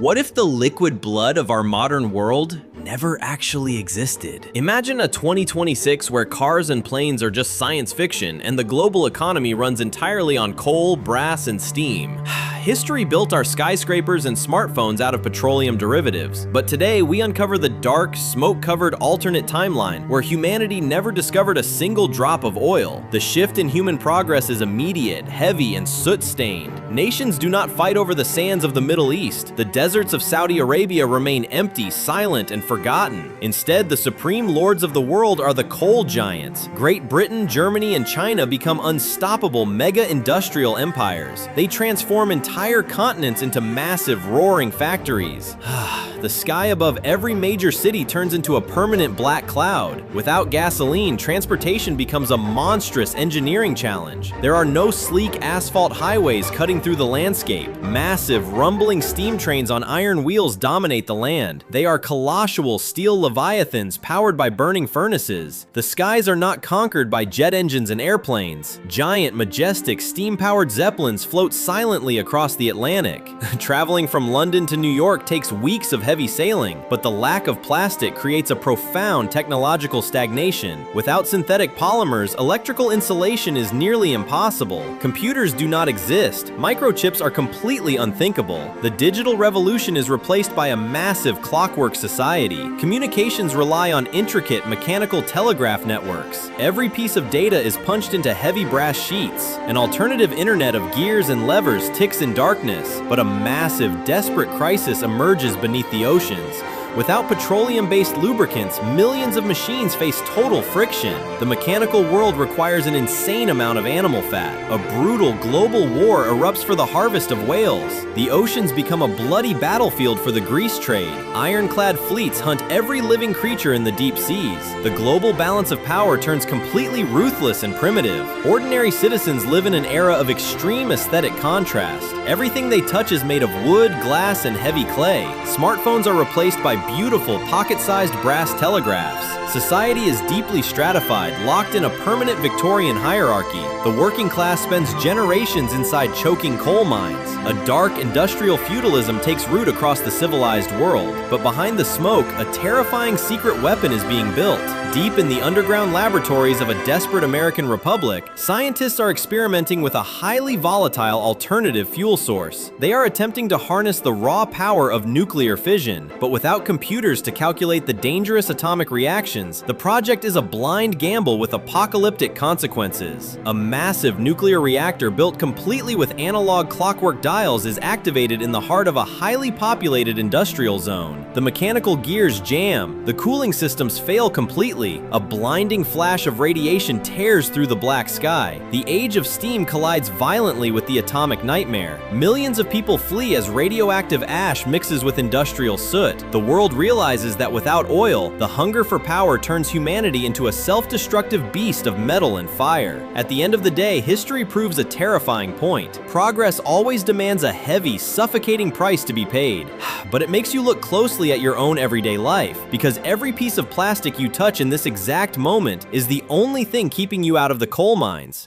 What if the liquid blood of our modern world never actually existed? Imagine a 2026 where cars and planes are just science fiction and the global economy runs entirely on coal, brass, and steam. History built our skyscrapers and smartphones out of petroleum derivatives, but today we uncover the dark, smoke-covered alternate timeline where humanity never discovered a single drop of oil. The shift in human progress is immediate, heavy, and soot-stained. Nations do not fight over the sands of the Middle East. The deserts of Saudi Arabia remain empty, silent, and forgotten. Instead, the supreme lords of the world are the coal giants. Great Britain, Germany, and China become unstoppable mega-industrial empires. They transform entire continents into massive, roaring factories. The sky above every major city turns into a permanent black cloud. Without gasoline, transportation becomes a monstrous engineering challenge. There are no sleek asphalt highways cutting through the landscape. Massive, rumbling steam trains on iron wheels dominate the land. They are colossal steel leviathans powered by burning furnaces. The skies are not conquered by jet engines and airplanes. Giant, majestic, steam-powered zeppelins float silently across the Atlantic. Traveling from London to New York takes weeks of heavy sailing, but the lack of plastic creates a profound technological stagnation. Without synthetic polymers, electrical insulation is nearly impossible. Computers do not exist. Microchips are completely unthinkable. The digital revolution is replaced by a massive clockwork society. Communications rely on intricate mechanical telegraph networks. Every piece of data is punched into heavy brass sheets. An alternative internet of gears and levers ticks in darkness, but a massive, desperate crisis emerges beneath the oceans. Without petroleum-based lubricants, millions of machines face total friction. The mechanical world requires an insane amount of animal fat. A brutal global war erupts for the harvest of whales. The oceans become a bloody battlefield for the grease trade. Ironclad fleets hunt every living creature in the deep seas. The global balance of power turns completely ruthless and primitive. Ordinary citizens live in an era of extreme aesthetic contrast. Everything they touch is made of wood, glass, and heavy clay. Smartphones are replaced by beautiful pocket-sized brass telegraphs. Society is deeply stratified, locked in a permanent Victorian hierarchy. The working class spends generations inside choking coal mines. A dark industrial feudalism takes root across the civilized world. But behind the smoke, a terrifying secret weapon is being built. Deep in the underground laboratories of a desperate American republic, scientists are experimenting with a highly volatile alternative fuel source. They are attempting to harness the raw power of nuclear fission, but without computers to calculate the dangerous atomic reactions, the project is a blind gamble with apocalyptic consequences. A massive nuclear reactor built completely with analog clockwork dials is activated in the heart of a highly populated industrial zone. The mechanical gears jam, the cooling systems fail completely, a blinding flash of radiation tears through the black sky. The age of steam collides violently with the atomic nightmare. Millions of people flee as radioactive ash mixes with industrial soot. The world realizes that without oil, the hunger for power turns humanity into a self-destructive beast of metal and fire. At the end of the day, history proves a terrifying point. Progress always demands a heavy, suffocating price to be paid. But it makes you look closely at your own everyday life, because every piece of plastic you touch in this exact moment is the only thing keeping you out of the coal mines.